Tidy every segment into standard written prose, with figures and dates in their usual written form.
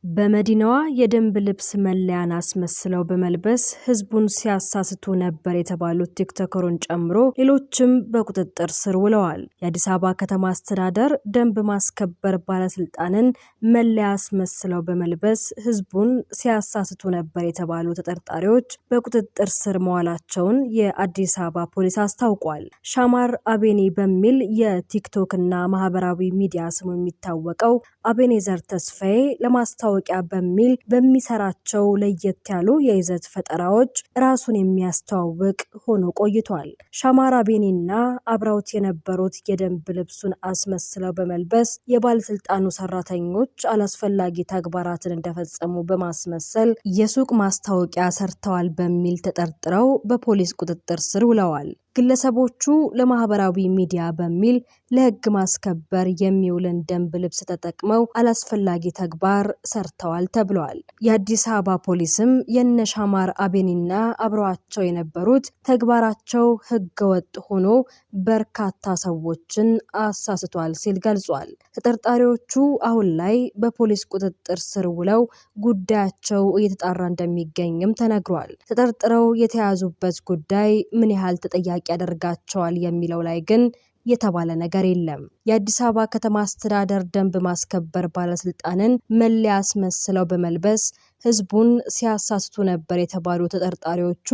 በመዲናዋ የደንብ ልብስ መለያን አስመስለው በመልበስ ህዝቡን ሲያሳስቱ ነበር የተባሉት ቲክቶከሩን ጨምሮ ሌሎችም በቁጥጥር ስር ውለዋል። የአዲስ አበባ ከተማ አስተዳደር ደንብ ማስከበር ባለስልጣንን መለያ አስመስለው በመልበስ ህዝቡን ሲያሳስቱ ነበር የተባሉ ተጠርጣሪዎች በቁጥጥር ስር መዋላቸውን የአዲስ አበባ ፖሊስ አስታውቋል። ሻማር አቤኔ በሚል የቲክቶክና ማህበራዊ ሚዲያ ስሙ የሚታወቀው አቤኔዘር ተስፋዬ ለማስታወቂያ በሚል በሚሰራቸው ለየት ያሉ የይዘት ፈጠራዎች ራሱን የሚያስተዋውቅ ሆኖ ቆይቷል። ሻማር አቤኔና አብረውት የነበሩት የደንብ ልብሱን አስመስለው በመልበስ የባለስልጣኑ ሰራተኞች አላስፈላጊ ተግባራትን እንደፈጸሙ በማስመሰል የሱቅ ማስታወቂያ ሰርተዋል በሚል ተጠርጥረው በፖሊስ ቁጥጥር ስር ውለዋል። ግለሰቦቹ ለማህበራዊ ሚዲያ በሚል ለህግ ማስከበር የሚውልን ደንብ ልብስ ተጠቅመው አላስፈላጊ ተግባር ሰርተዋል ተብሏል። የአዲስ አበባ ፖሊስም የነ ሻማር አቤኔና አብረዋቸው የነበሩት ተግባራቸው ህገወጥ ሆኖ በርካታ ሰዎችን አሳስቷል ሲል ገልጿል። ተጠርጣሪዎቹ አሁን ላይ በፖሊስ ቁጥጥር ስር ውለው ጉዳያቸው እየተጣራ እንደሚገኝም ተነግሯል። ተጠርጥረው የተያዙበት ጉዳይ ምን ያህል ተጠያቂ ያደርጋቸዋል የሚለው ላይ ግን የተባለ ነገር የለም። የአዲስ አበባ ከተማ አስተዳደር ደንብ ማስከበር ባለስልጣንን መለያ አስመስለው በመልበስ ህዝቡን ሲያሳስቱ ነበር የተባሉ ተጠርጣሪዎቹ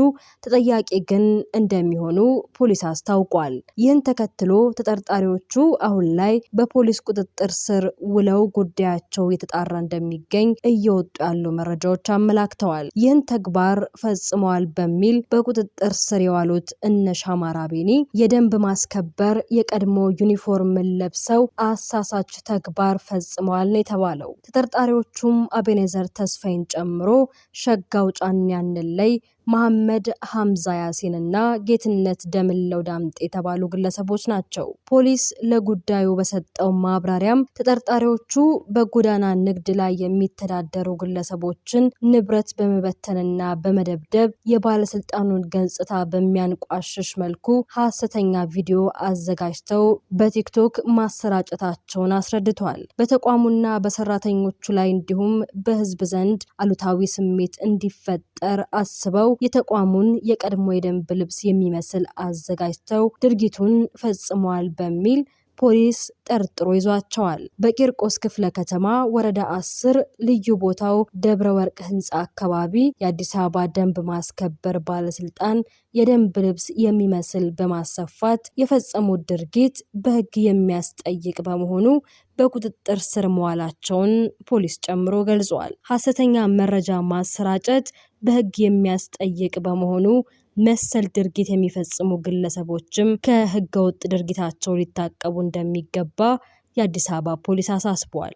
ተጠያቂ ግን እንደሚሆኑ ፖሊስ አስታውቋል። ይህን ተከትሎ ተጠርጣሪዎቹ አሁን ላይ በፖሊስ ቁጥጥር ስር ውለው ጉዳያቸው የተጣራ እንደሚገኝ እየወጡ ያሉ መረጃዎች አመላክተዋል። ይህን ተግባር ፈጽመዋል በሚል በቁጥጥር ስር የዋሉት እነ ሻማር አቤኔ የደንብ ማስከበር የቀድሞ ዩኒፎርምን ለብሰው አሳሳች ተግባር ፈጽመዋል ነው የተባለው። ተጠርጣሪዎቹም አቤኔዘር ተስፋዬን ጨምሮ ሸጋው ጫን ያንለይ፣ መሐመድ ሐምዛ ያሲንና ጌትነት ደምለው ዳምጤ የተባሉ ግለሰቦች ናቸው። ፖሊስ ለጉዳዩ በሰጠው ማብራሪያም ተጠርጣሪዎቹ በጎዳና ንግድ ላይ የሚተዳደሩ ግለሰቦችን ንብረት በመበተንና በመደብደብ የባለስልጣኑን ገጽታ በሚያንቋሽሽ መልኩ ሐሰተኛ ቪዲዮ አዘጋጅተው በቲክቶክ ማሰራጨታቸውን አስረድቷል። በተቋሙና በሰራተኞቹ ላይ እንዲሁም በህዝብ ዘንድ አሉታዊ ስሜት እንዲፈጠር አስበው የተቋሙን የቀድሞ የደንብ ልብስ የሚመስል አዘጋጅተው ድርጊቱን ፈጽመዋል በሚል ፖሊስ ጠርጥሮ ይዟቸዋል። በቂርቆስ ክፍለ ከተማ ወረዳ 10 ልዩ ቦታው ደብረ ወርቅ ህንፃ አካባቢ የአዲስ አበባ ደንብ ማስከበር ባለስልጣን የደንብ ልብስ የሚመስል በማሰፋት የፈጸሙት ድርጊት በህግ የሚያስጠይቅ በመሆኑ በቁጥጥር ስር መዋላቸውን ፖሊስ ጨምሮ ገልጿል። ሐሰተኛ መረጃ ማሰራጨት በህግ የሚያስጠይቅ በመሆኑ መሰል ድርጊት የሚፈጽሙ ግለሰቦችም ከህገወጥ ድርጊታቸው ሊታቀቡ እንደሚገባ የአዲስ አበባ ፖሊስ አሳስቧል።